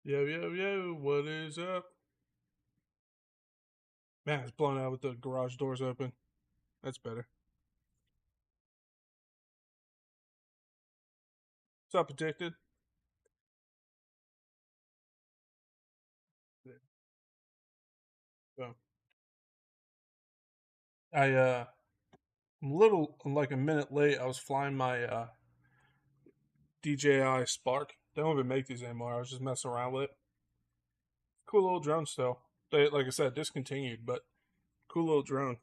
Yo, yo, yo, what is up? Man, it's blown out with the garage doors open. That's better. What's up, Addicted? So, I'm a little, like a minute late. I was flying my DJI Spark. They don't even make these anymore. I was just messing around with it. Cool little drone still. They, like I said, discontinued, but cool little drone.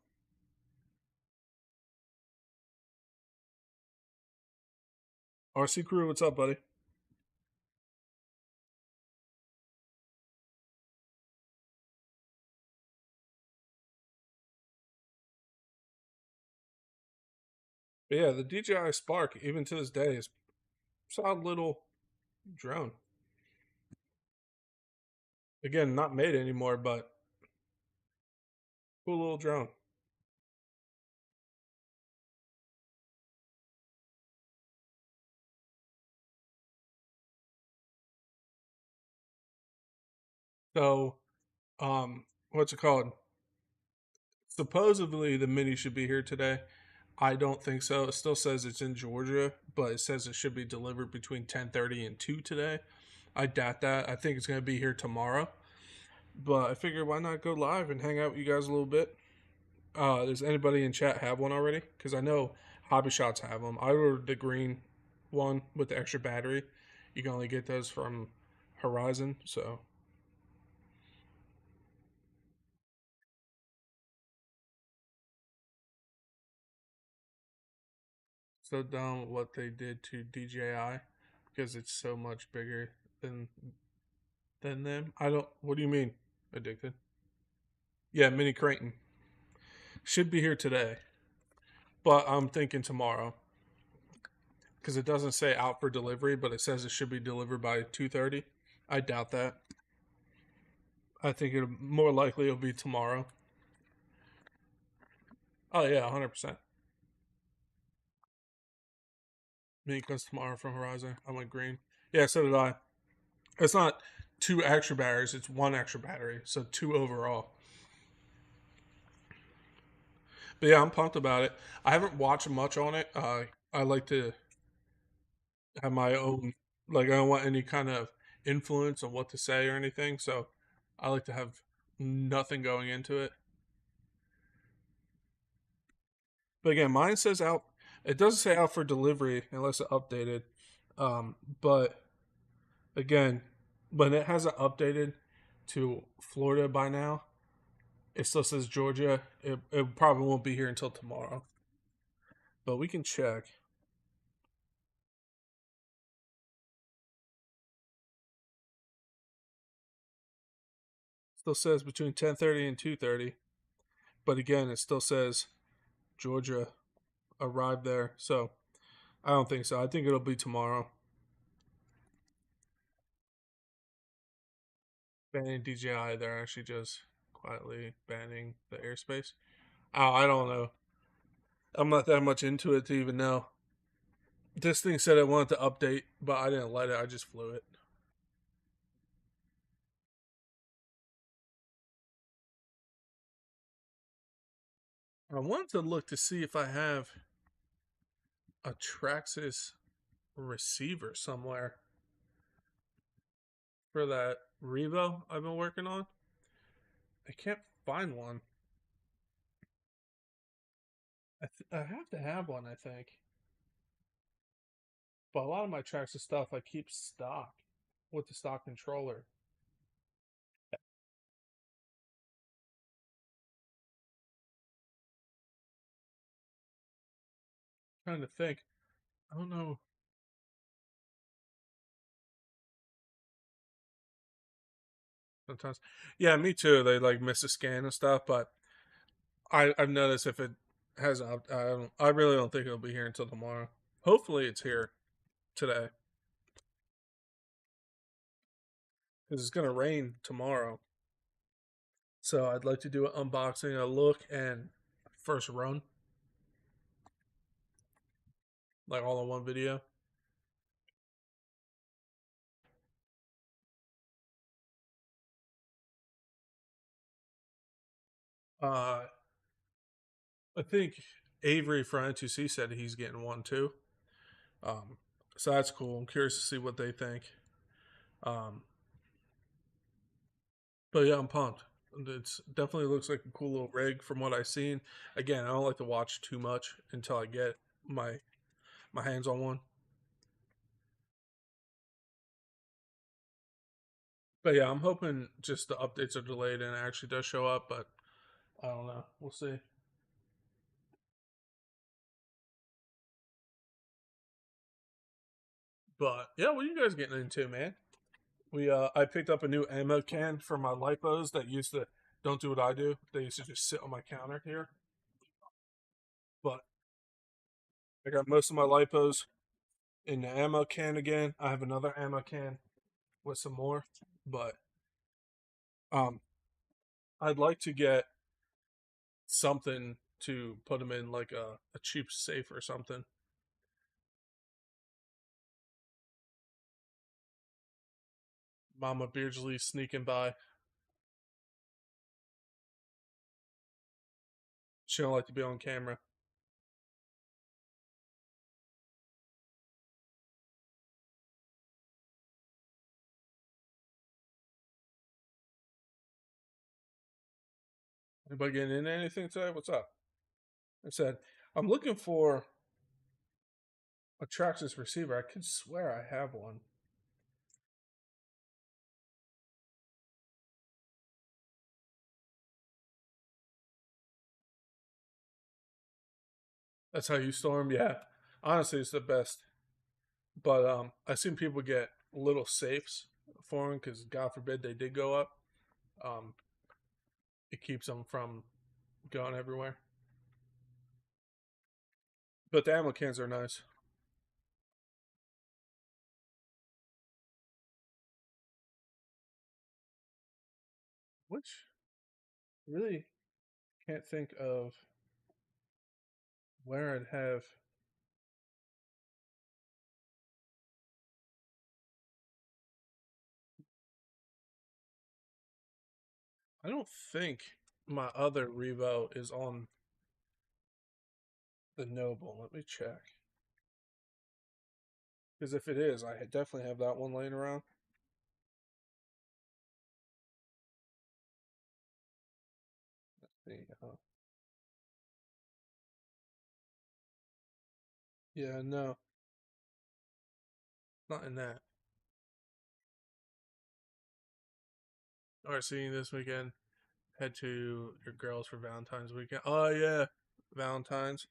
RC Crew, what's up, buddy? But yeah, the DJI Spark, even to this day, is a solid little drone. Again, not made anymore, but cool little drone. So, what's it called? Supposedly the mini should be here today. I don't think so. It still says it's in Georgia, but it says it should be delivered between 10:30 and 2 today. I doubt that. I think it's going to be here tomorrow. But I figured why not go live and hang out with you guys a little bit. Does anybody in chat have one already? Because I know Hobby Shots have them. I ordered the green one with the extra battery. You can only get those from Horizon. So so done with what they did to DJI because it's so much bigger than them. I don't. What do you mean? Addicted? Yeah, mini Creighton should be here today, but I'm thinking tomorrow because it doesn't say out for delivery, but it says it should be delivered by 2:30. I doubt that. I think it more likely it'll be tomorrow. Oh yeah, 100%. Mini comes tomorrow from Horizon. I went green. Yeah, so did I. It's not two extra batteries; it's one extra battery, so two overall. But yeah, I'm pumped about it. I haven't watched much on it. I like to have my own, like I don't want any kind of influence on what to say or anything, so I like to have nothing going into it. But again, mine says out. It doesn't say out for delivery unless it updated. But again, when it hasn't updated to Florida by now, it still says Georgia. It probably won't be here until tomorrow, but we can check. Still says between 10:30 and 2:30, but again, it still says Georgia arrived there. So I don't think so. I think it'll be tomorrow. Banning DJI, they're actually just quietly banning the airspace. Oh, I don't know. I'm not that much into it to even know. This thing said it wanted to update, but I didn't let it. I just flew it. I wanted to look to see if I have a Traxxas receiver somewhere for that Revo I've been working on. I can't find one. I have to have one, I think. But a lot of my Traxxas stuff I keep stock with the stock controller. Trying to think. I don't know. Sometimes, yeah, me too. They like miss a scan and stuff, but I've noticed if it has up, I don't. I really don't think it'll be here until tomorrow. Hopefully, it's here today because it's gonna rain tomorrow. So I'd like to do an unboxing, a look, and first run, like all in one video. Uh, I think Avery for N2C said he's getting one too. Um, so that's cool. I'm curious to see what they think. Um, but yeah, I'm pumped. It's definitely looks like a cool little rig from what I've seen. Again, I don't like to watch too much until I get my hands on one. But yeah, I'm hoping just the updates are delayed and it actually does show up. But I don't know. We'll see. But yeah, what are you guys getting into, man? I picked up a new ammo can for my lipos that used to don't do what I do. They used to just sit on my counter here. But I got most of my lipos in the ammo can again. I have another ammo can with some more, but um, I'd like to get something to put them in, like a cheap safe or something. Mama Beardsley sneaking by. She don't like to be on camera. Anybody getting into anything today? What's up? I said, I'm looking for a Traxxas receiver. I could swear I have one. That's how you storm? Yeah. Honestly, it's the best. But I've seen people get little safes for them because God forbid they did go up. Um, it keeps them from going everywhere. But the ammo cans are nice. Which really can't think of where I'd have. I don't think my other Revo is on the Noble. Let me check. Because if it is, I definitely have that one laying around. Let's see. Yeah, no, not in that. All right, seeing this weekend. Head to your girls for Valentine's weekend. Oh yeah, Valentine's.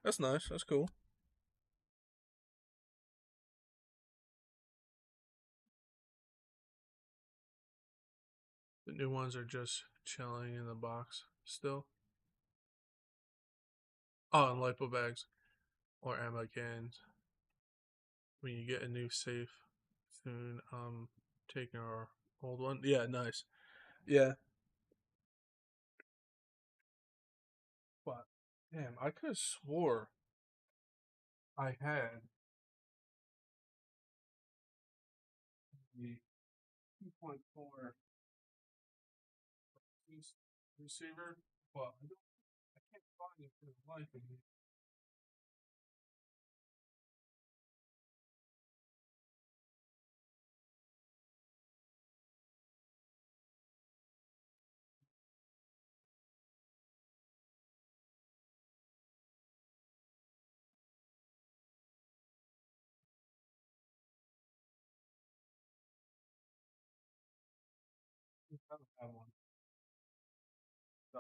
That's nice. That's cool. The new ones are just chilling in the box still. Oh, and lipo bags or ammo cans. When you get a new safe soon, taking our old one. Yeah, nice. Yeah, but damn, I could have swore I had the 2.4 receiver, but I can't find it for the life of me. I don't have one. So,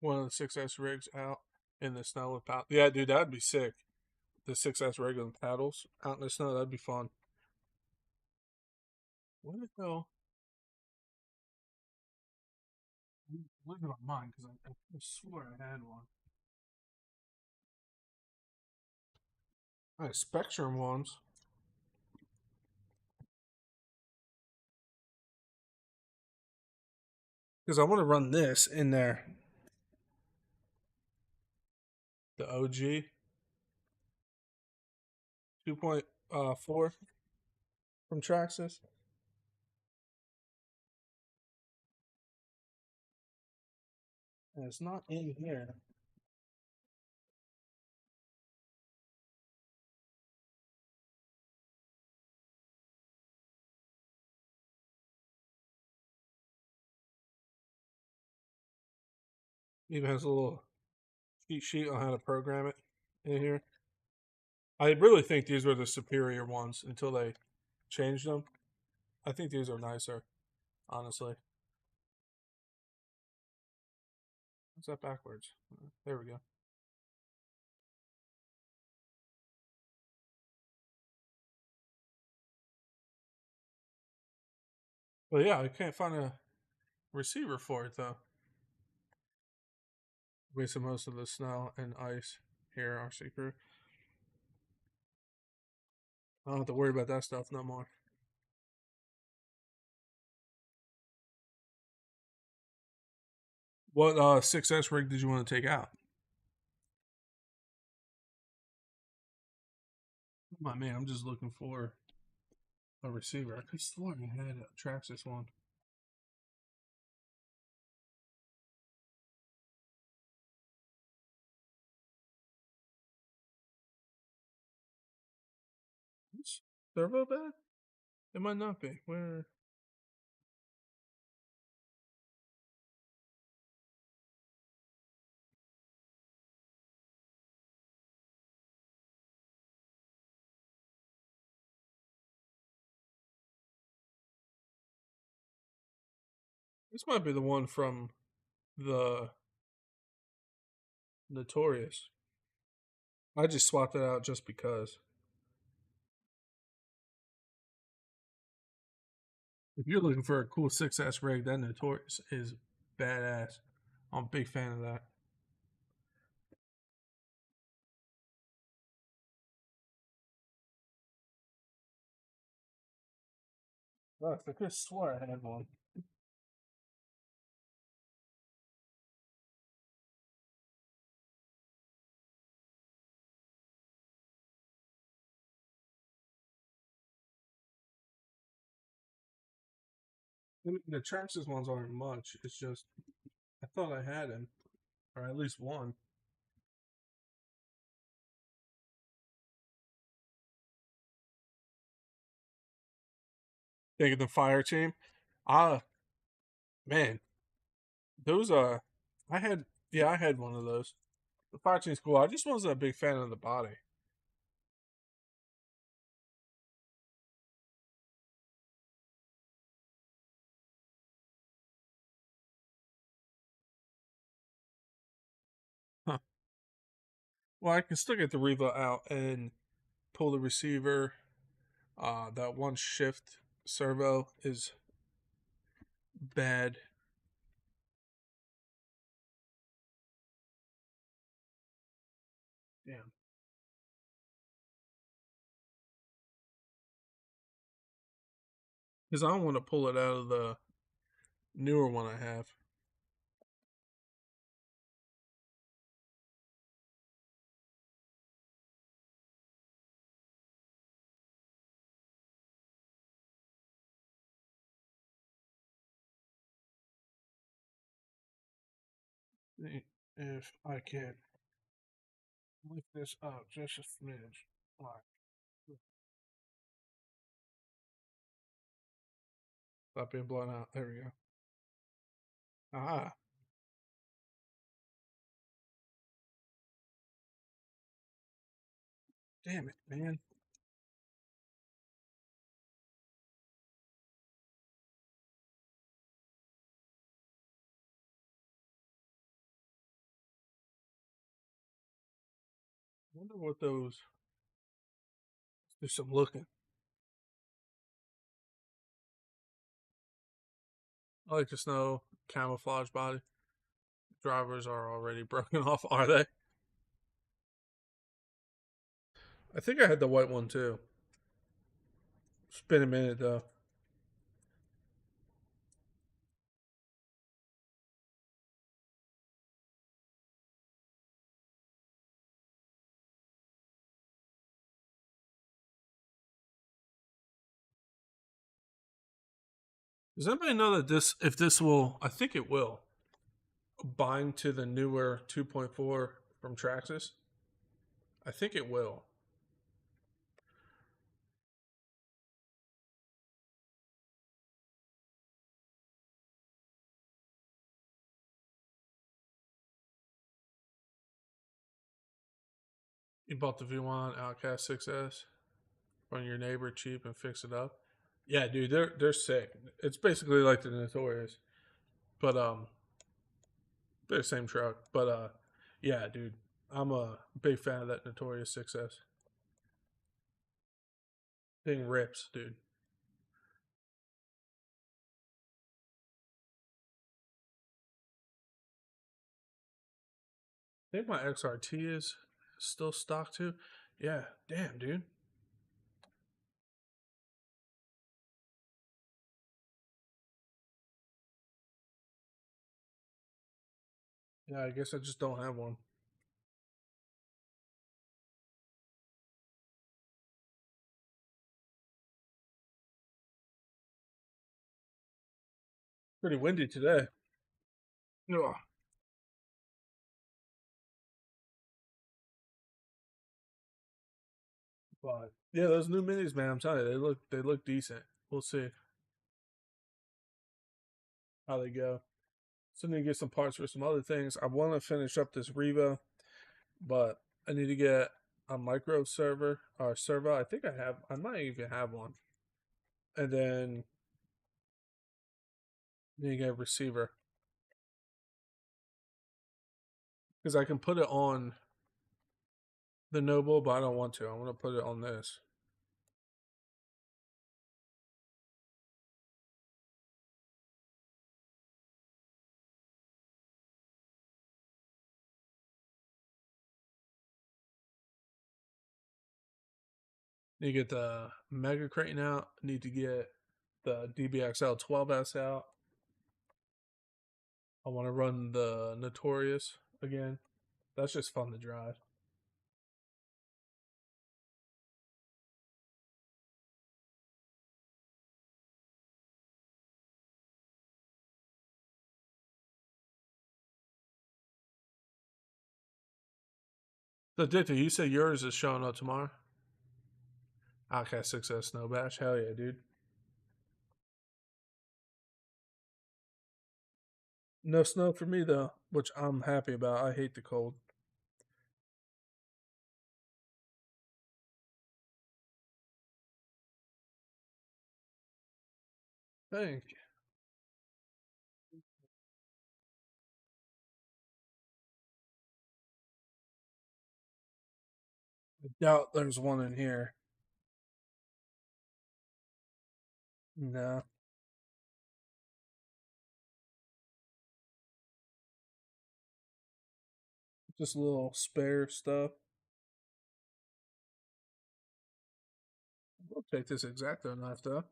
one of the 6S rigs out in the snow with paddles. Yeah, dude, that'd be sick. The 6S rig and paddles out in the snow, that'd be fun. Where the hell? I'm looking at mine because I swear I had one. I had Spectrum ones. Because I want to run this in there. The OG 2.4 from Traxxas. And it's not in here. Even has a little cheat sheet on how to program it in here. I really think these were the superior ones until they changed them. I think these are nicer, honestly. What's that backwards? There we go. But yeah, I can't find a receiver for it though. Wasted most of the snow and ice here, RC crew. I don't have to worry about that stuff no more. What 6S rig did you want to take out? My man, I'm just looking for a receiver. I could swear I had a Traxxas one. Is servo bad? It might not be. Where? This might be the one from the Notorious. I just swapped it out just because. If you're looking for a cool 6S rig, that Notorious is badass. I'm a big fan of that. Look, I could have swore I had one. The Traxxas ones aren't much. It's just I thought I had him, or at least one. Thinking the fire team. Ah, man, those I had I had one of those. The fire team's cool. I just wasn't a big fan of the body. Huh. Well, I can still get the Reva out and pull the receiver. That one shift servo is bad. Damn. Because I don't want to pull it out of the newer one I have. If I can lift this up just a smidge. Alright. Stop being blown out. There we go. Ah, damn it, man. Wonder what those. Do some looking. I like to know camouflage body. Drivers are already broken off, are they? I think I had the white one too. It's been a minute though. Does anybody know that if this will, I think it will, bind to the newer 2.4 from Traxxas? I think it will. You bought the V1 Outcast 6S from your neighbor cheap and fix it up. Yeah, dude, they're sick. It's basically like the Notorious, but they're the same truck. But yeah, dude, I'm a big fan of that Notorious 6S. Thing rips, dude. I think my XRT is still stock too. Yeah, damn, dude. Yeah, I guess I just don't have one. Pretty windy today. Yeah, but yeah, those new minis, man. I'm telling you, they look decent. We'll see how they go. So I need to get some parts for some other things. I want to finish up this Revo, but I need to get a micro server or servo. I think I have. I might even have one, and then need to get a receiver because I can put it on the Noble, but I don't want to. I want to put it on this. Need to get the Mega Crate out. Need to get the DBXL 12S out. I want to run the Notorious again. That's just fun to drive. So, Dictor, you said yours is showing up tomorrow? Okay, success, Snow Bash. Hell yeah, dude. No snow for me, though, which I'm happy about. I hate the cold. Thank you. I doubt there's one in here. No, just a little spare stuff. We'll take this Exacto knife, though.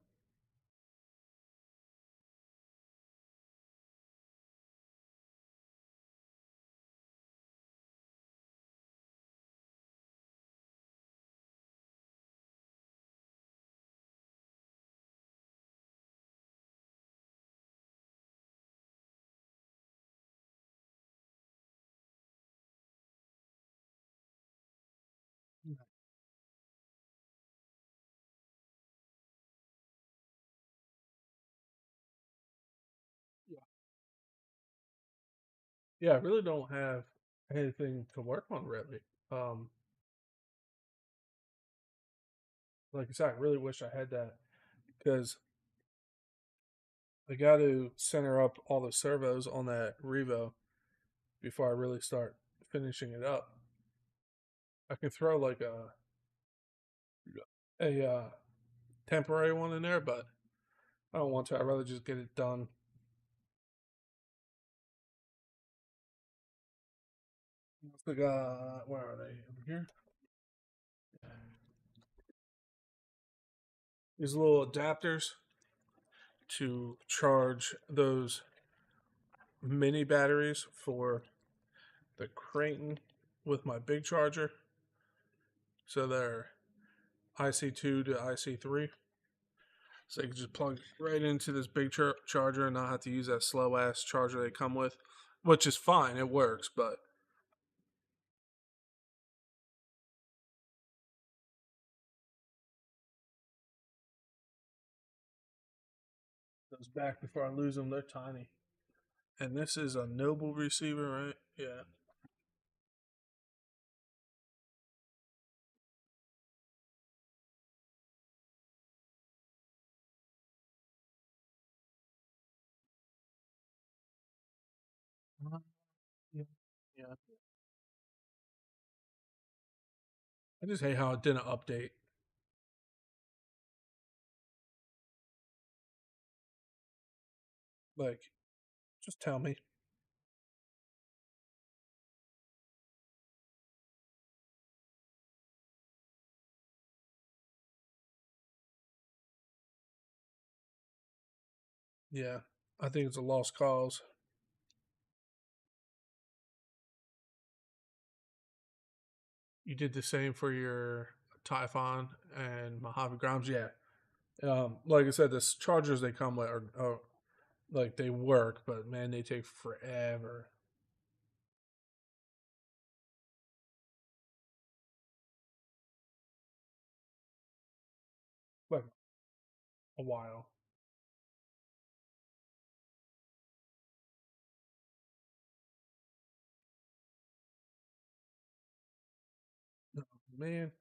Yeah, yeah, I really don't have anything to work on, really. Um, like I said, I really wish I had that because I got to center up all the servos on that Revo before I really start finishing it up. I can throw like a temporary one in there, but I don't want to. I'd rather just get it done. Like, where are they? Over here. These little adapters to charge those mini batteries for the Kraton with my big charger. So they're IC2 to IC3. So you can just plug right into this big charger and not have to use that slow ass charger they come with, which is fine. It works, but those back before I lose them, they're tiny. And this is a Noble receiver, right? Yeah. Yeah. Yeah. I just hate how it didn't update. Like, just tell me. Yeah. I think it's a lost cause. You did the same for your Typhon and Mojave Grimes. Yeah. Like I said, the chargers they come with are like they work, but man, they take forever. Like a while. Oh, man,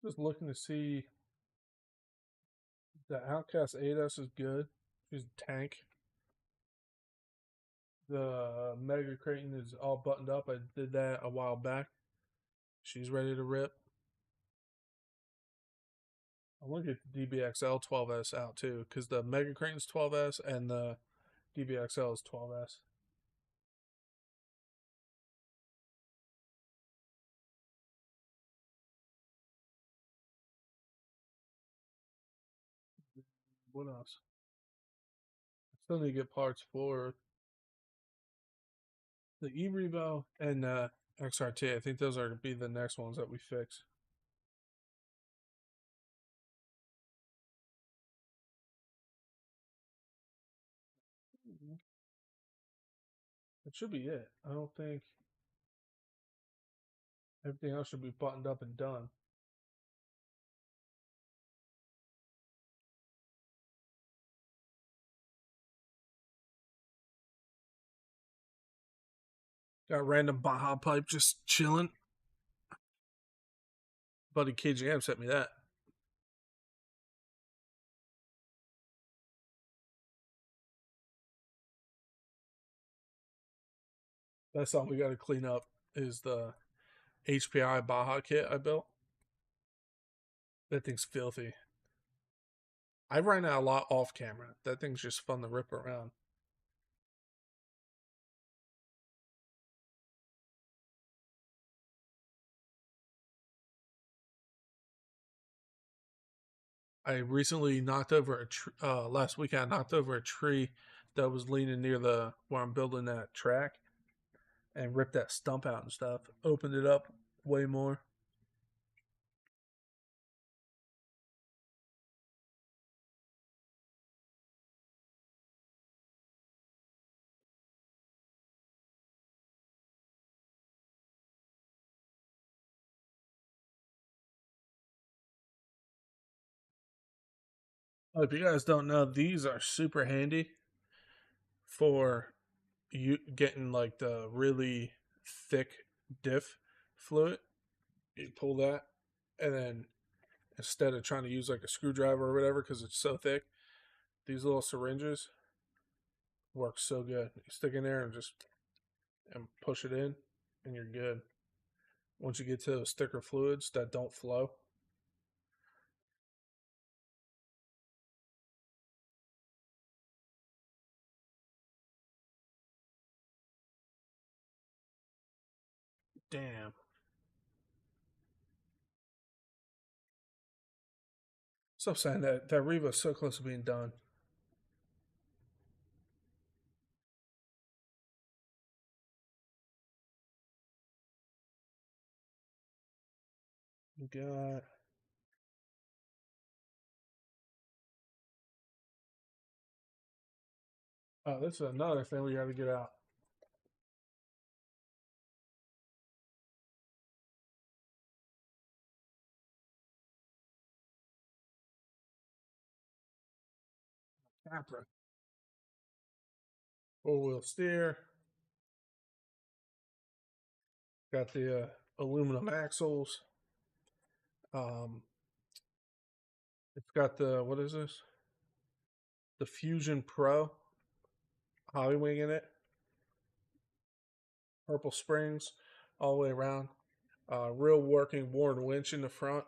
just looking to see the Outcast 8S is good. She's a tank. The Mega Kraton is all buttoned up. I did that a while back. She's ready to rip. I want to get the DBXL 12S out too, because the Mega Kraton's 12S and the DBXL is 12S. What else? I still need to get parts for the E-Revo and XRT. I think those are to be the next ones that we fix. That should be it. I don't think everything else should be buttoned up and done. Got random Baja pipe just chilling. Buddy KJM sent me that. That's something we got to clean up. Is the HPI Baja kit I built? That thing's filthy. I ran it a lot off camera. That thing's just fun to rip around. I recently knocked over a tree. Last weekend, I knocked over a tree that was leaning near the where I'm building that track, and ripped that stump out and stuff. Opened it up way more. If you guys don't know, these are super handy for you getting like the really thick diff fluid. You pull that, and then instead of trying to use like a screwdriver or whatever because it's so thick, these little syringes work so good. You stick in there and just and push it in, and you're good. Once you get to those thicker fluids that don't flow, damn. So I'm saying that Reva's so close to being done. We got. Oh, this is another thing we got to get out. Capra. Four wheel steer. Got the aluminum axles. Um, it's got the, what is this? The Fusion Pro Hollywing in it. Purple springs all the way around. Real working Warren winch in the front.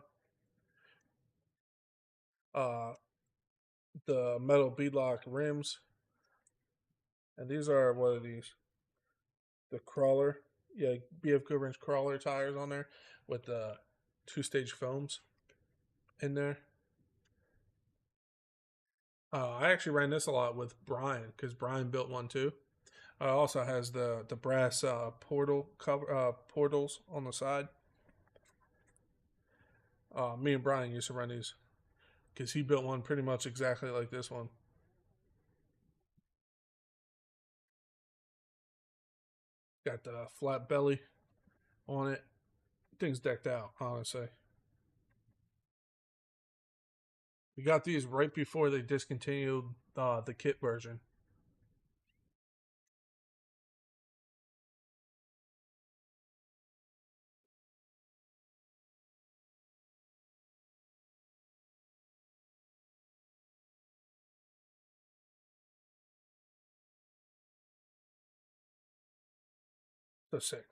Uh, the metal beadlock rims. And these are, what are these? The crawler. Yeah, BF Goodwrench crawler tires on there with the two-stage foams in there. I actually ran this a lot with Brian because Brian built one too. Also has the brass portals on the side. Me and Brian used to run these because he built one pretty much exactly like this one. Got the flat belly on it. Thing's decked out, honestly. We got these right before they discontinued the kit version. So sick.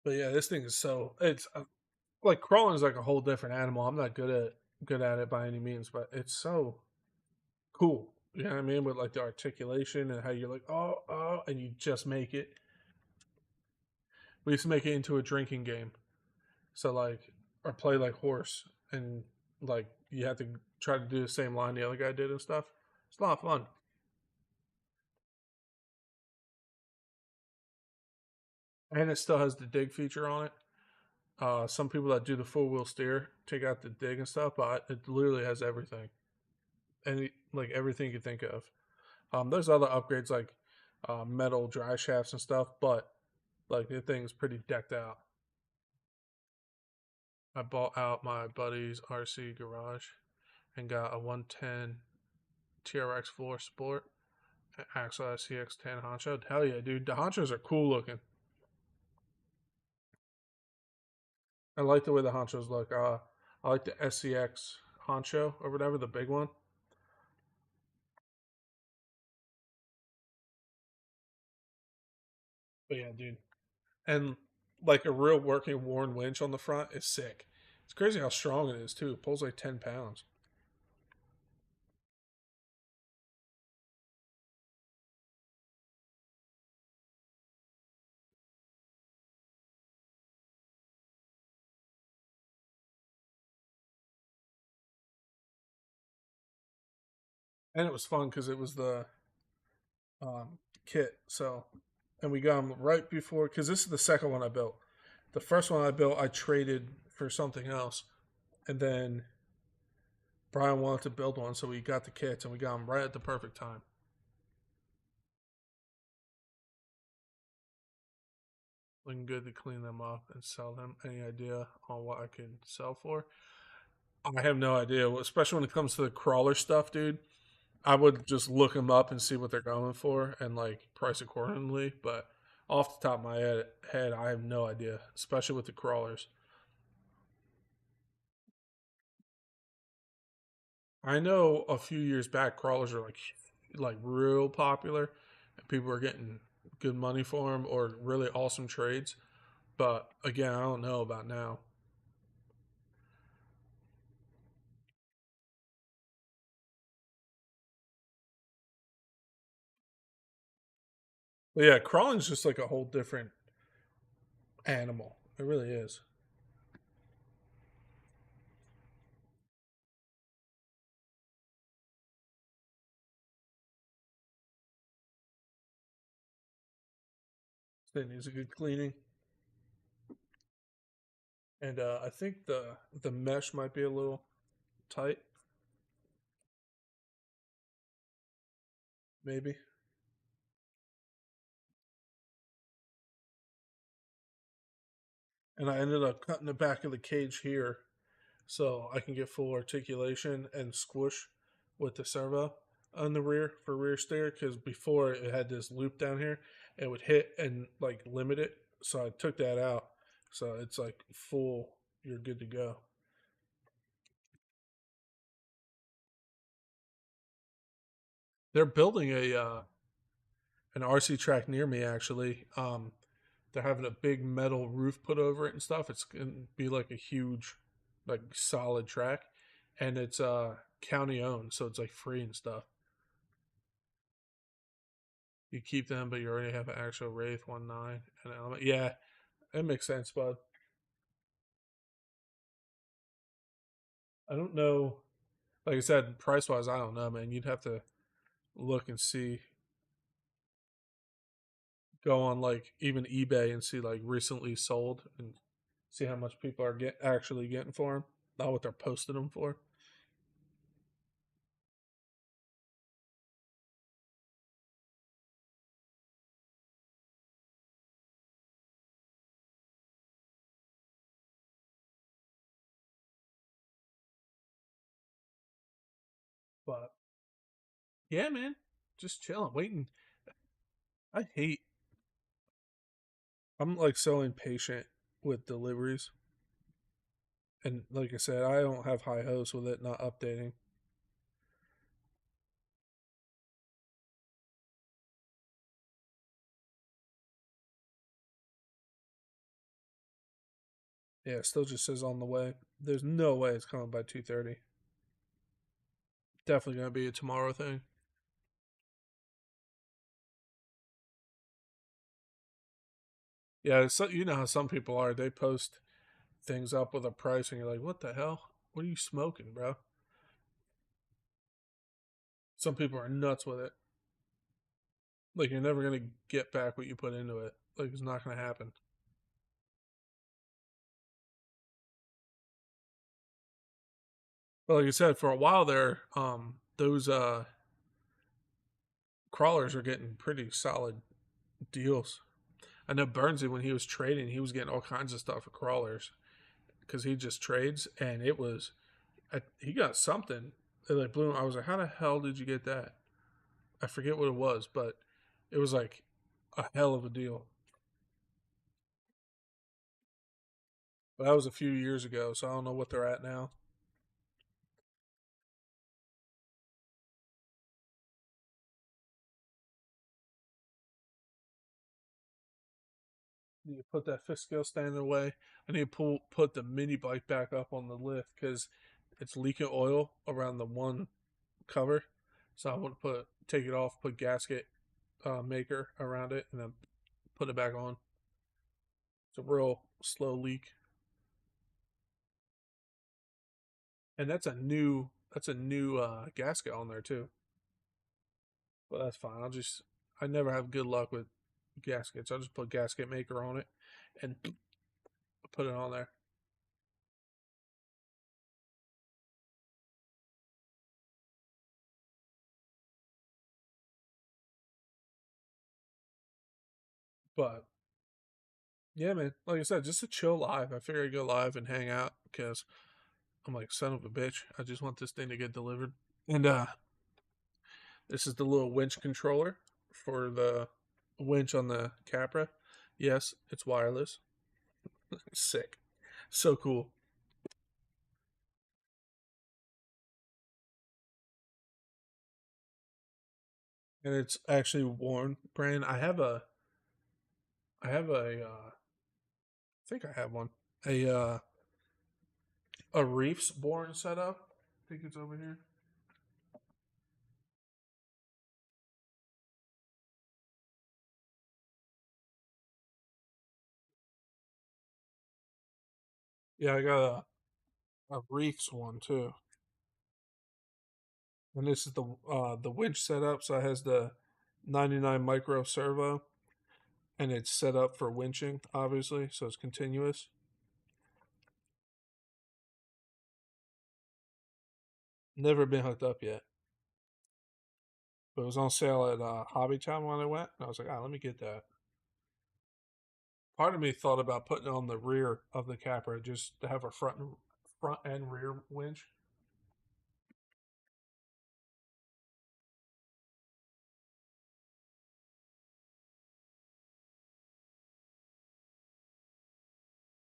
But yeah, this thing is so it's like crawling is like a whole different animal. I'm not good at it by any means, but it's so cool. You know what I mean? With like the articulation and how you're like, oh, and you just make it. We used to make it into a drinking game. So like, or play like horse, and like you have to try to do the same line the other guy did and stuff. It's a lot of fun. And it still has the dig feature on it. Some people that do the full wheel steer take out the dig and stuff, but it literally has everything, and like everything you can think of. There's other upgrades like metal dry shafts and stuff, but like the thing's pretty decked out. I bought out my buddy's RC garage and got a 110 TRX Floor Sport Axle SCX10 honcho. Hell yeah, dude. The honchos are cool looking. I like the way the honchos look. I like the SCX honcho or whatever, the big one. But yeah, dude. And like a real working Warren winch on the front is sick. It's crazy how strong it is too. It pulls like 10 pounds. And it was fun because it was the kit. So, and we got them right before because this is the second one I built. The first one I built, I traded for something else, and then Brian wanted to build one, so we got the kits and we got them right at the perfect time. Looking good to clean them up and sell them. Any idea on what I could sell for? I have no idea, especially when it comes to the crawler stuff, dude. I would just look them up and see what they're going for and like price accordingly. But off the top of my head, I have no idea, especially with the crawlers. I know a few years back, crawlers are like real popular, and people are getting good money for them or really awesome trades. But again, I don't know about now. But yeah, crawling's just like a whole different animal. It really is. It needs a good cleaning. And I think the mesh might be a little tight, maybe. And I ended up cutting the back of the cage here so I can get full articulation and squish with the servo on the rear for rear steer. Because before it had this loop down here, it would hit and like limit it. So I took that out. So it's like full. You're good to go. They're building a an RC track near me actually. They're having a big metal roof put over it and stuff. It's gonna be like a huge, like solid track, and it's county owned, so it's like free and stuff. You keep them, but you already have an actual Wraith 1.9 and element. Yeah, it makes sense, bud. I don't know. Like I said, price wise, I don't know, man. You'd have to look and see, go on like even eBay and see like recently sold and see how much people are actually getting for them, not what they're posting them for. But yeah, man, just chilling, waiting. I hate. I'm like so impatient with deliveries, and like I said, I don't have high hopes with it not updating. Yeah, it still just says on the way. There's no way it's coming by 2:30. Definitely gonna be a tomorrow thing. Yeah, so you know how some people are. They post things up with a price, and you're like, "What the hell? What are you smoking, bro?" Some people are nuts with it. Like you're never gonna get back what you put into it. Like it's not gonna happen. But like I said, for a while there, those crawlers are getting pretty solid deals. I know Burnsy when he was trading, he was getting all kinds of stuff for crawlers because he just trades, and it was he got something. It like blew him. I was like, how the hell did you get that? I forget what it was, but it was like a hell of a deal. But that was a few years ago, so I don't know what they're at now. I need to put that fifth scale stand away. I need to put the mini bike back up on the lift because it's leaking oil around the one cover. So I want to put take it off, put gasket maker around it, and then put it back on. It's a real slow leak, and that's a new gasket on there too. But that's fine. I never have good luck with gaskets. I'll just put gasket maker on it and put it on there. But yeah, man. Like I said, just to chill live. I figure I'd go live and hang out because I'm like son of a bitch. I just want this thing to get delivered. And this is the little winch controller for the winch on the Capra. Yes, it's wireless. Sick. So cool. And it's actually worn brand. I think I have one. A Reefs born setup. I think it's over here. Yeah, I got a Reefs one too. And this is the winch setup, so it has the 99 micro servo. and it's set up for winching, obviously, so it's continuous. Never been hooked up yet, but it was on sale at Hobby Town when I went, and I was like, let me get that. Part of me thought about putting it on the rear of the Capra just to have a front and rear winch.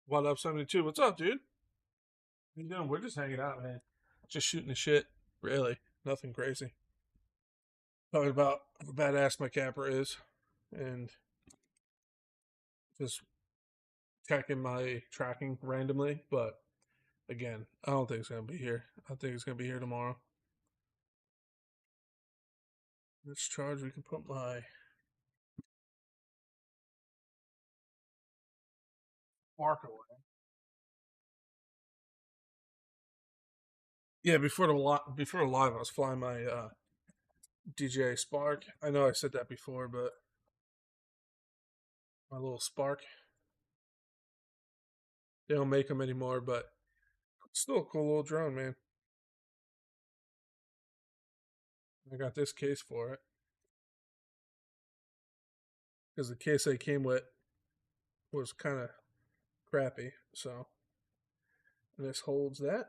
What up, 72? What's up, dude? How you doing? We're just hanging out, man. Just shooting the shit. Really, nothing crazy. Talking about how badass my Capra is, and just checking my tracking randomly. But again, I don't think it's gonna be here. I think it's gonna be here tomorrow. Let's charge. We can put my Spark away. Yeah, before the live, I was flying my DJI Spark. I know I said that before, but my little Spark. They don't make them anymore, but still a cool little drone, man. I got this case for it because the case I came with was kind of crappy. So this holds that.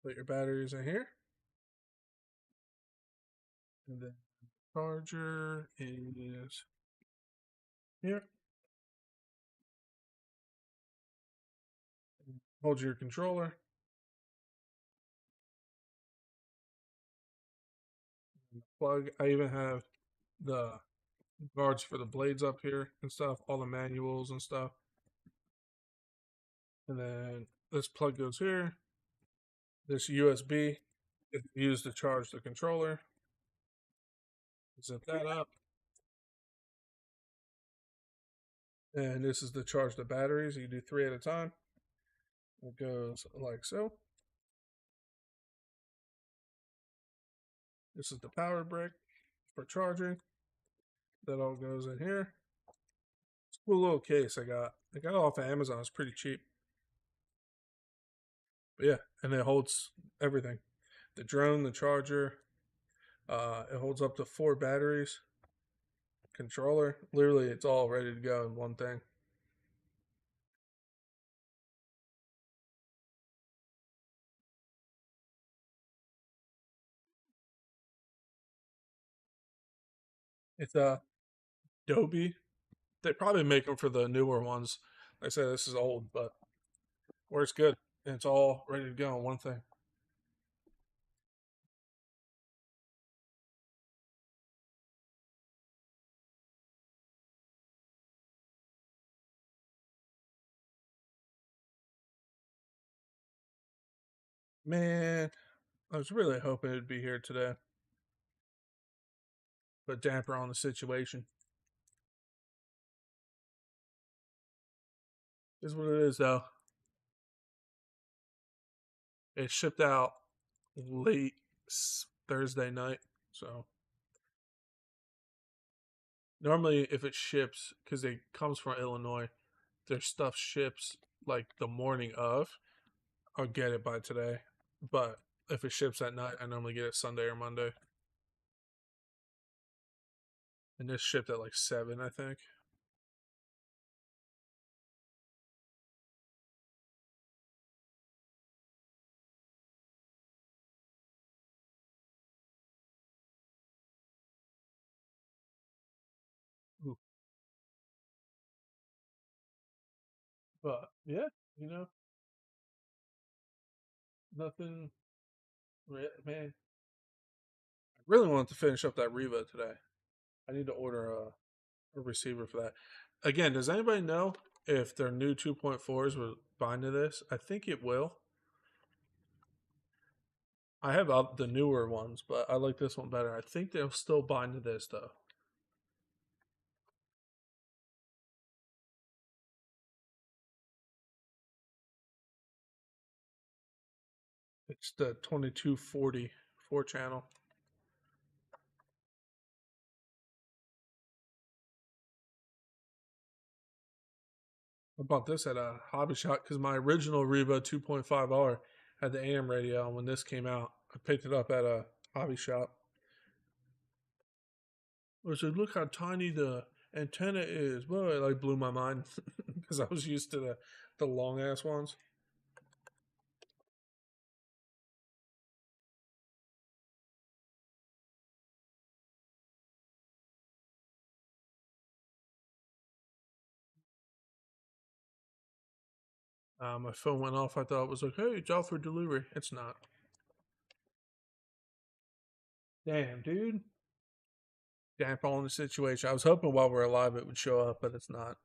Put your batteries in here, and then the charger is here. Hold your controller. Plug. I even have the guards for the blades up here and stuff, all the manuals and stuff. And then this plug goes here. This USB is used to charge the controller. Zip that up. And this is to charge the batteries. You do 3 at a time. It goes like so. This is the power brick for charging. That all goes in here. It's a cool little case I got. I got it off of Amazon. It's pretty cheap. But yeah, and it holds everything. The drone, the charger. It holds up to 4 batteries. Controller. Literally, it's all ready to go in one thing. It's a Adobe. They probably make them for the newer ones. Like I said, this is old, but works good. And it's all ready to go in one thing. Man, I was really hoping it'd be here today. But damper on the situation. Is what it is, though. It shipped out late Thursday night. So normally, if it ships, because it comes from Illinois, their stuff ships like the morning of. I'll get it by today. But if it ships at night, I normally get it Sunday or Monday. And this shipped at like 7, I think. Ooh. But yeah, you know, nothing. Man, I really wanted to finish up that Reva today. I need to order a receiver for that. Again, does anybody know if their new 2.4s will bind to this? I think it will. I have the newer ones, but I like this one better. I think they'll still bind to this though. It's the 2240 4 channel. I bought this at a hobby shop because my original Reba 2.5R had the AM radio. And when this came out, I picked it up at a hobby shop. I said, "Look how tiny the antenna is." Well, it like blew my mind because I was used to the long ass ones. My phone went off. I thought it was like, "Hey, it's out for delivery." It's not. Damn, dude. Damp on the situation. I was hoping while we're alive it would show up, but it's not.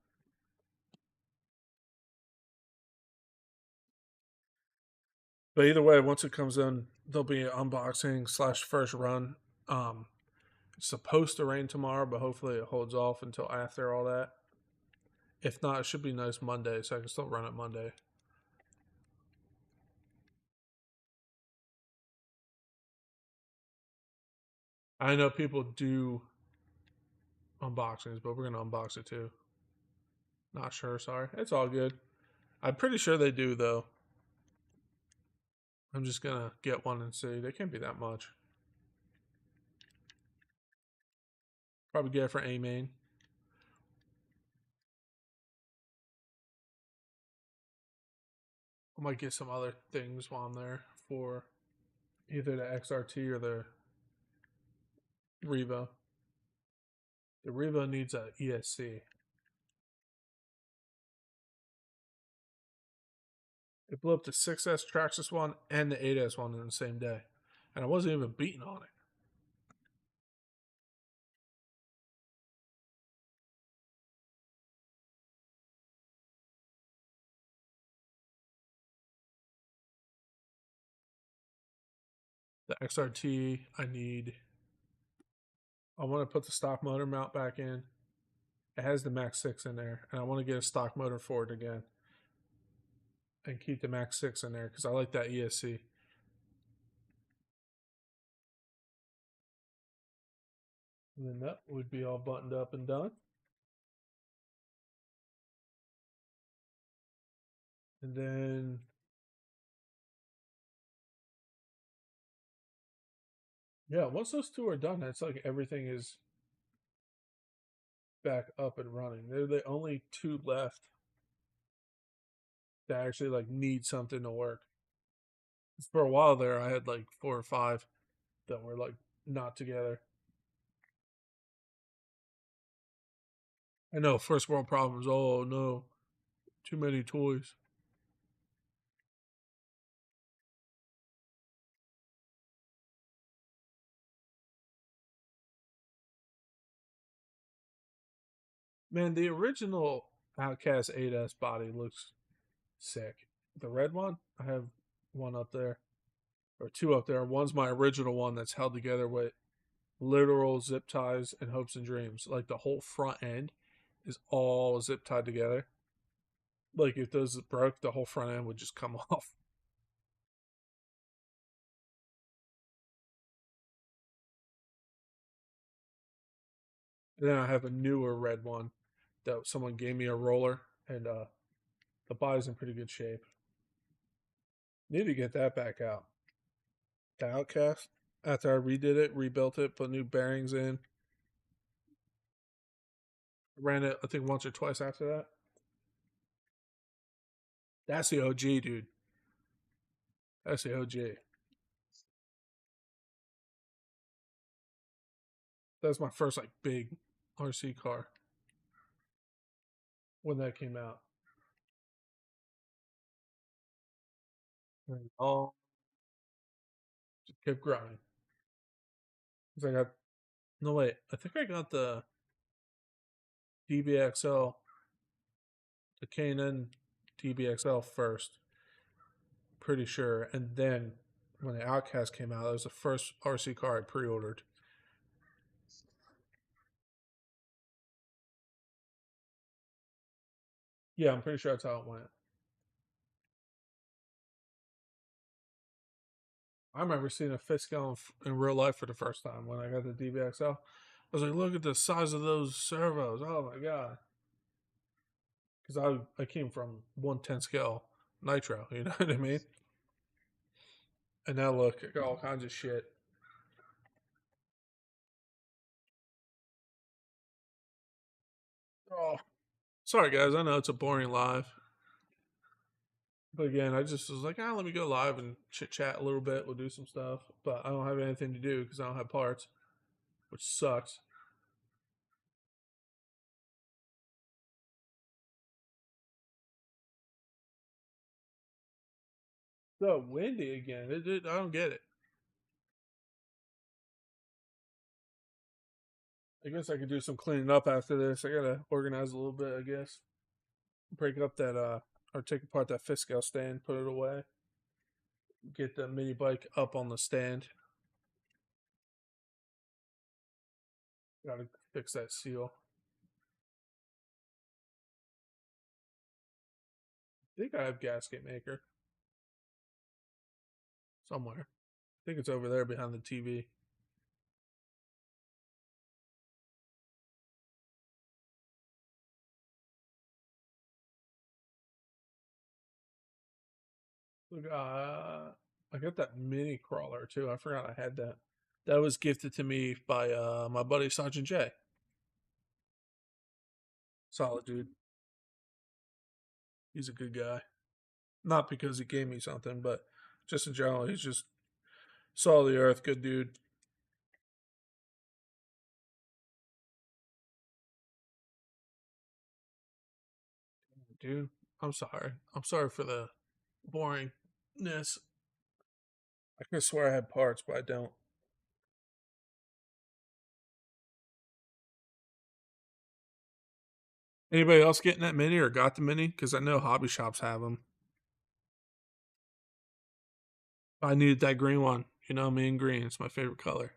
But either way, once it comes in, there'll be an unboxing slash first run. It's supposed to rain tomorrow, but hopefully it holds off until after all that. If not, it should be nice Monday, so I can still run it Monday. I know people do unboxings, but we're gonna unbox it too. Not sure, sorry. It's all good. I'm pretty sure they do though. I'm just gonna get one and see. They can't be that much. Probably get it for A main. I might get some other things while I'm there for either the XRT or the Revo. The Revo needs a ESC. It blew up the 6S Traxxas one and the 8S one in the same day. And I wasn't even beating on it. The XRT, I want to put the stock motor mount back in. It has the Max 6 in there, and I want to get a stock motor for it again and keep the Max 6 in there because I like that ESC. And then that would be all buttoned up and done. And then, yeah, once those two are done, it's like everything is back up and running. They're the only two left that actually like need something to work. For a while there, I had like four or five that were like not together. I know, first world problems. Oh no, too many toys. Man, the original Outcast 8S body looks sick. The red one, I have one up there, or two up there. One's my original one that's held together with literal zip ties and hopes and dreams. Like the whole front end is all zip tied together. Like if those broke, the whole front end would just come off. And then I have a newer red one that someone gave me a roller, and the body's in pretty good shape. Need to get that back out. The Outcast. After I redid it, rebuilt it, put new bearings in, ran it I think once or twice after that. That's the OG, dude. That's the OG. That's my first like big RC car when that came out. And all just kept growing. Cause I got no wait, I think I got the DBXL, the K&N DBXL first, pretty sure, and then when the Outcast came out, that was the first RC car I pre-ordered. Yeah, I'm pretty sure that's how it went. I remember seeing a fifth scale in real life for the first time when I got the DBXL. I was like, look at the size of those servos. Oh my God. because I came from 110 scale nitro. You know what I mean? And now look, I got all kinds of shit. Oh, sorry guys. I know it's a boring live, but again, I just was like, let me go live and chit chat a little bit. We'll do some stuff, but I don't have anything to do because I don't have parts, which sucks. So windy again. I don't get it. I guess I could do some cleaning up after this. I gotta organize a little bit. I guess break up that or take apart that fifth scale stand, put it away, get the mini bike up on the stand. Gotta fix that seal. I think I have gasket maker somewhere. I think it's over there behind the TV. Look, I got that mini crawler too. I forgot I had that. That was gifted to me by my buddy Sergeant J. Solid dude. He's a good guy. Not because he gave me something, but just in general, he's just saw the earth, good dude. Dude, I'm sorry. I'm sorry for the boringness. I could swear I had parts, but I don't. Anybody else getting that mini or got the mini? Because I know hobby shops have them. I needed that green one. You know me and green. It's my favorite color.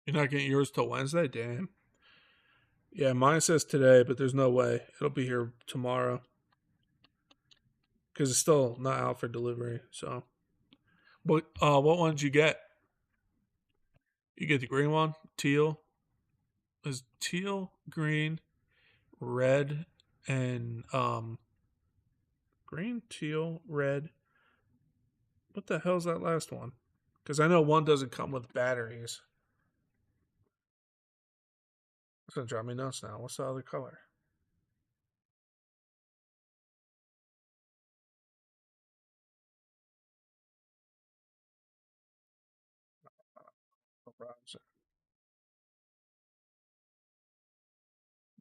You're not getting yours till Wednesday? Damn. Yeah, mine says today, but there's no way. It'll be here tomorrow. Because it's still not out for delivery. So, what one did you get? You get the green one? Teal? Is teal, green, red, and green, teal, red. What the hell's that last one? Because I know one doesn't come with batteries. It's gonna drive me nuts now. What's the other color?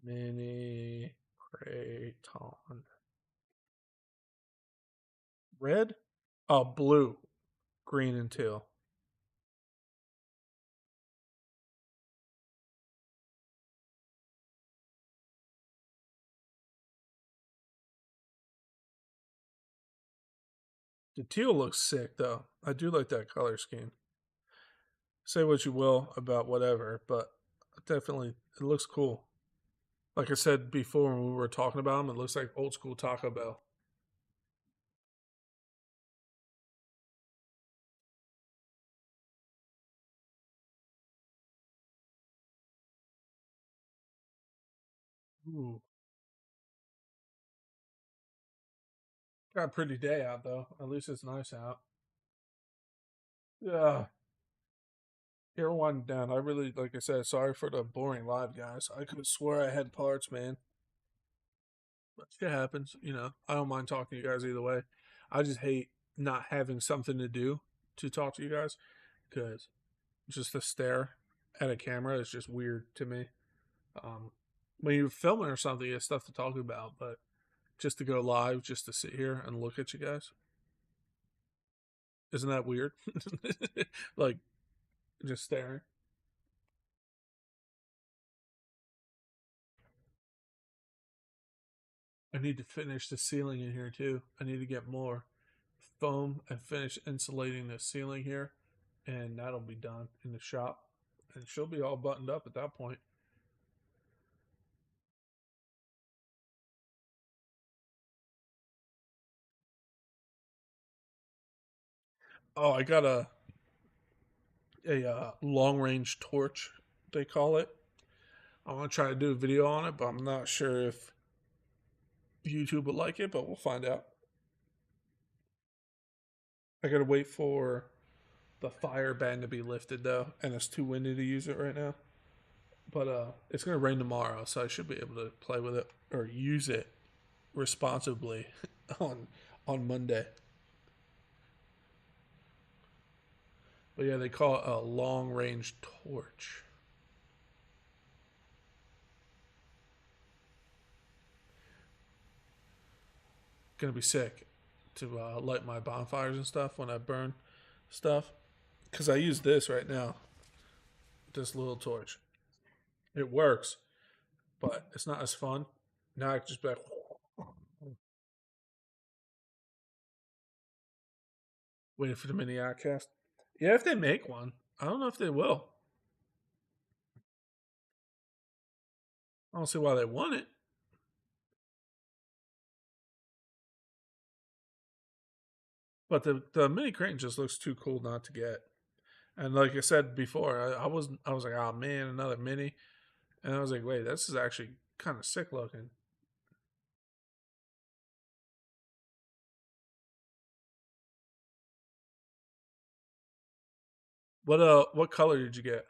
Mini kraton. Red? Oh, blue, green, and teal. The teal looks sick though. I do like that color scheme. Say what you will about whatever, but definitely it looks cool. Like I said before when we were talking about them, it looks like old school Taco Bell. Ooh. Got a pretty day out though. At least it's nice out. Yeah. Here one down. I really, like I said, sorry for the boring live, guys. I could swear I had parts, man. But shit happens, you know. I don't mind talking to you guys either way. I just hate not having something to do to talk to you guys because just to stare at a camera is just weird to me. Um, when you're filming or something, you have stuff to talk about, but just to go live, just to sit here and look at you guys, isn't that weird? Like just staring. I need to finish the ceiling in here too. I need to get more foam and finish insulating the ceiling here, and that'll be done in the shop. And she'll be all buttoned up at that point. Oh, I got a long range torch, they call it. I want to try to do a video on it, but I'm not sure if YouTube would like it, but we'll find out. I gotta wait for the fire ban to be lifted though, and it's too windy to use it right now. But it's gonna rain tomorrow, so I should be able to play with it or use it responsibly on Monday. But yeah, they call it a long range torch. Gonna be sick to light my bonfires and stuff when I burn stuff, because I use this right now, this little torch. It works, but it's not as fun. Now I can just be like, waiting for the mini outcast. Yeah, if they make one, I don't know if they will. I don't see why they want it. But the mini crane just looks too cool not to get. And like I said before, I was like, oh man, another mini. And I was like, wait, this is actually kind of sick looking. What color did you get?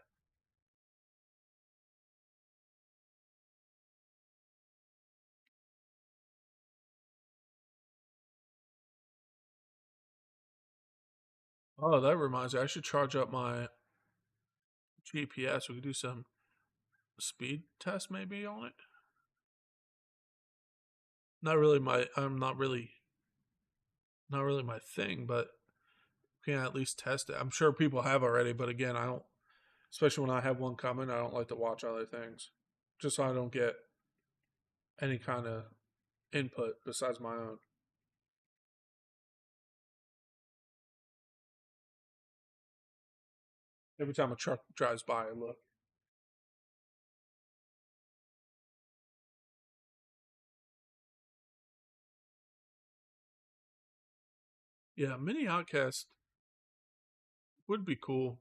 Oh, that reminds me, I should charge up my GPS. We could do some speed test maybe on it. I'm not really my thing, but we can at least test it. I'm sure people have already, but again, I don't. Especially when I have one coming, I don't like to watch other things, just so I don't get any kind of input besides my own. Every time a truck drives by, I look. Yeah, mini outcast would be cool.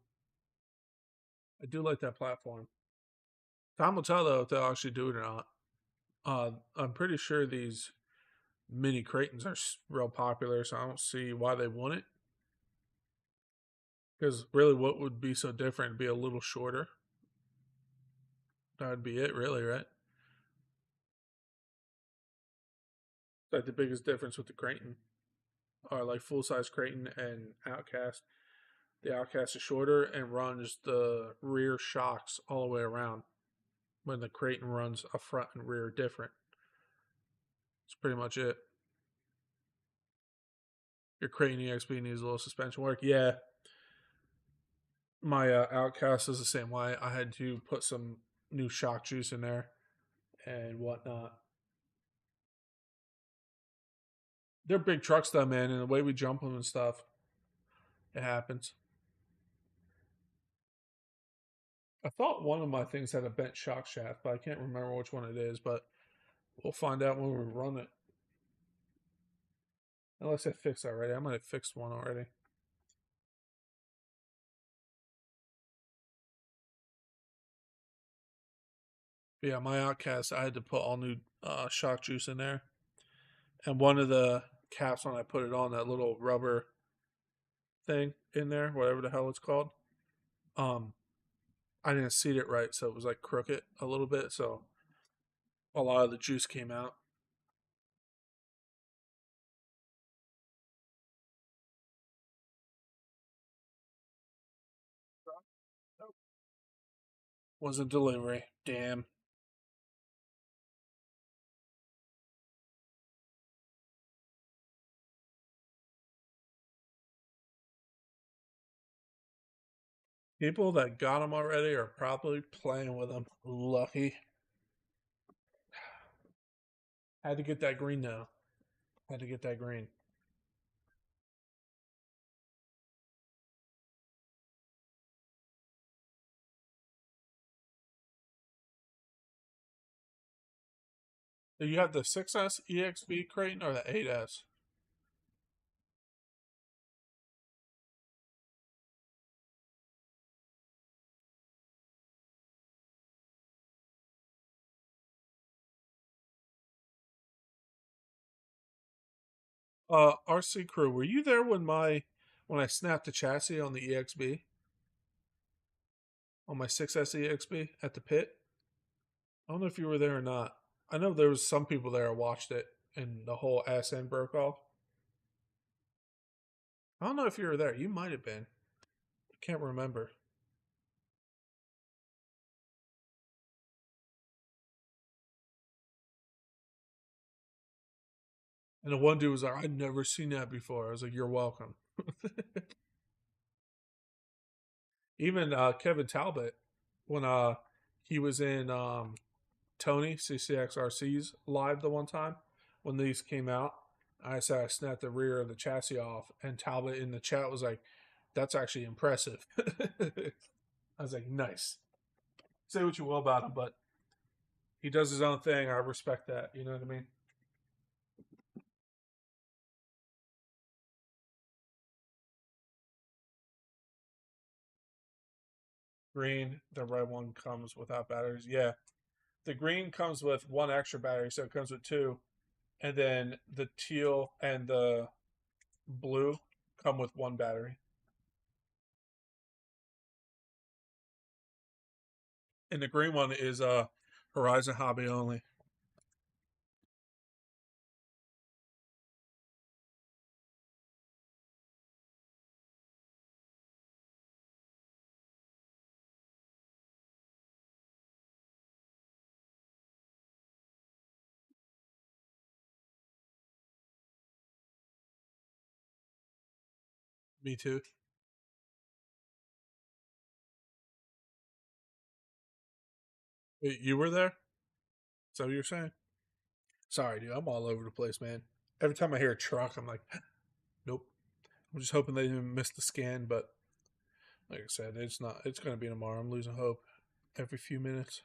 I do like that platform. Time will tell though if they'll actually do it or not. I'm pretty sure these mini Cratons are real popular, so I don't see why they wouldn't. Because really, what would be so different? It'd be a little shorter. That would be it, really, right? Like the biggest difference with the Creighton, or like full size Creighton and Outcast. The Outcast is shorter and runs the rear shocks all the way around, when the Creighton runs a front and rear different. That's pretty much it. Your Creighton EXP needs a little suspension work. Yeah, my Outcast is the same way. I had to put some new shock juice in there and whatnot. They're big trucks though, man, and the way we jump them and stuff, it happens. I thought one of my things had a bent shock shaft, but I can't remember which one it is. But we'll find out when we run it. Unless I fixed already. I might have fixed one already. But yeah, my Outcast, I had to put all new shock juice in there. And one of the caps, when I put it on, that little rubber thing in there, whatever the hell it's called, um, I didn't seat it right, so it was like crooked a little bit. So a lot of the juice came out. Wasn't delivery. Damn. People that got them already are probably playing with them. Lucky. Had to get that green now. Had to get that green. Do you have the 6S EXP Creighton or the 8S? RC crew, were you there when I snapped the chassis on the EXB on my 6S EXB at the pit? I don't know if you were there or not. I know there was some people there who watched it and the whole ass end broke off. I don't know if you were there. You might have been. I can't remember. And the one dude was like, "I'd never seen that before." I was like, "You're welcome." Even Kevin Talbot, when he was in Tony CCXRC's live the one time when these came out, I said I snapped the rear of the chassis off, and Talbot in the chat was like, "That's actually impressive." I was like, "Nice." Say what you will about him, but he does his own thing. I respect that. You know what I mean? Green, the red one comes without batteries. Yeah, the green comes with one extra battery, so it comes with two, and then the teal and the blue come with one battery. And the green one is Horizon hobby only. Me too. Wait, you were there? Is that what you're saying? Sorry, dude. I'm all over the place, man. Every time I hear a truck, I'm like, nope. I'm just hoping they didn't miss the scan, but like I said, it's not. It's going to be tomorrow. I'm losing hope every few minutes.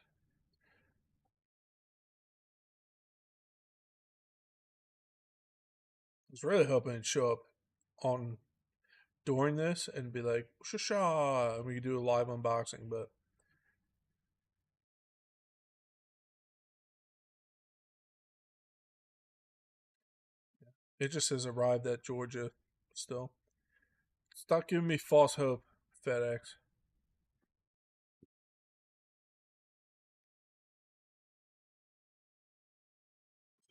I was really hoping it'd show up on during this and be like, "Shasha," and we could do a live unboxing. But it just says arrived at Georgia. Still, stop giving me false hope, FedEx.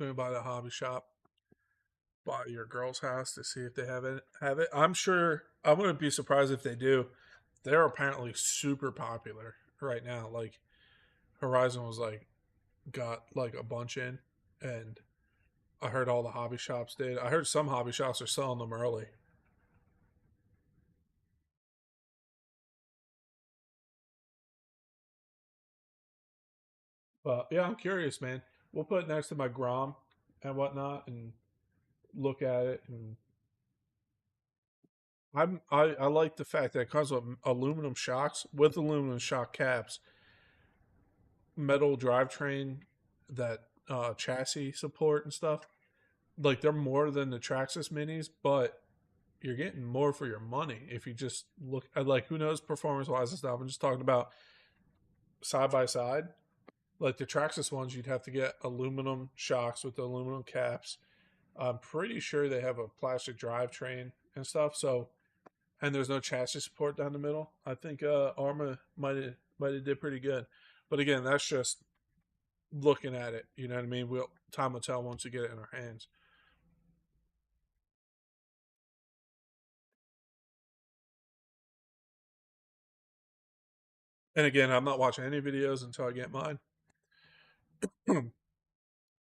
Going by the hobby shop by your girl's house to see if they have it. Have it. I'm sure. I wouldn't be surprised if they do. They're apparently super popular right now. Like Horizon was like got like a bunch in, and I heard all the hobby shops did. I heard some hobby shops are selling them early. But yeah, I'm curious, man. We'll put it next to my Grom and whatnot, and look at it. And I like the fact that it comes with aluminum shocks with aluminum shock caps, metal drivetrain, that chassis support and stuff. Like they're more than the Traxxas minis, but you're getting more for your money if you just look at like who knows performance wise and stuff. I'm just talking about side by side. Like the Traxxas ones, you'd have to get aluminum shocks with the aluminum caps. I'm pretty sure they have a plastic drivetrain and stuff. So, and there's no chassis support down the middle. I think Arma might have did pretty good. But again, that's just looking at it. You know what I mean? We'll time will tell once we get it in our hands. And again, I'm not watching any videos until I get mine.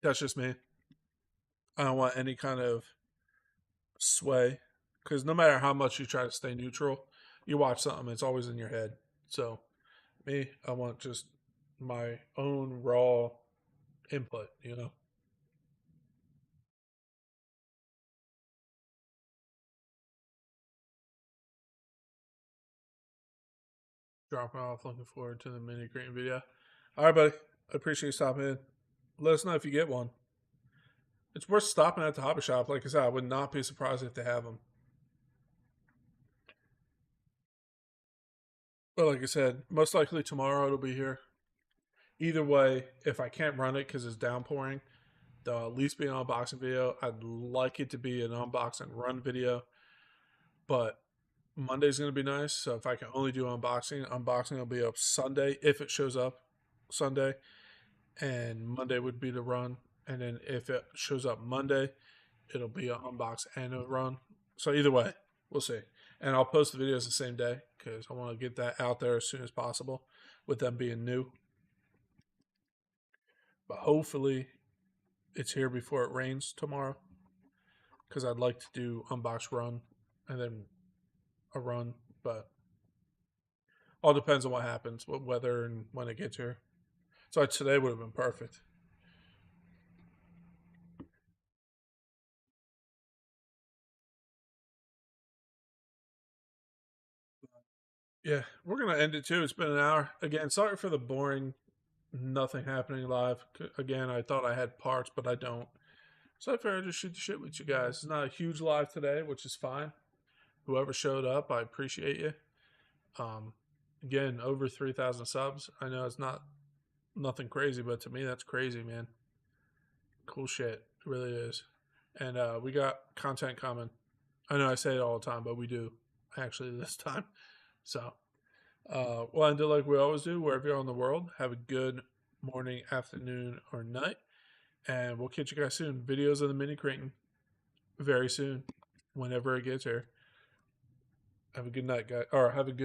That's just me. I don't want any kind of sway because no matter how much you try to stay neutral, you watch something, it's always in your head. So, me, I want just my own raw input, you know? Dropping off, looking forward to the mini green video. All right, buddy. I appreciate you stopping in. Let us know if you get one. It's worth stopping at the hobby shop. Like I said, I would not be surprised if they have them. But like I said, most likely tomorrow it'll be here. Either way, if I can't run it because it's downpouring, There'll at least be an unboxing video. I'd like it to be an unbox and run video, but Monday's going to be nice. So if I can only do unboxing will be up Sunday if it shows up Sunday, and Monday would be the run. And then if it shows up Monday, it'll be an unbox and a run. So either way, we'll see. And I'll post the videos the same day because I want to get that out there as soon as possible with them being new. But hopefully it's here before it rains tomorrow because I'd like to do unbox run and then a run. But all depends on what happens, what weather and when it gets here. So today would have been perfect. Yeah, we're gonna end it too. It's been an hour. Again, sorry for the boring, nothing happening live. Again, I thought I had parts, but I don't. So I figured I'd just shoot the shit with you guys. It's not a huge live today, which is fine. Whoever showed up, I appreciate you. Um, Again, over 3,000 subs. I know it's not nothing crazy, but to me, that's crazy, man. Cool shit. It really is. And we got content coming. I know I say it all the time, but we do actually this time. So we'll end it like we always do, wherever you're in the world. Have a good morning, afternoon, or night. And we'll catch you guys soon. Videos of the mini Kraton very soon, whenever it gets here. Have a good night, guys. Or have a good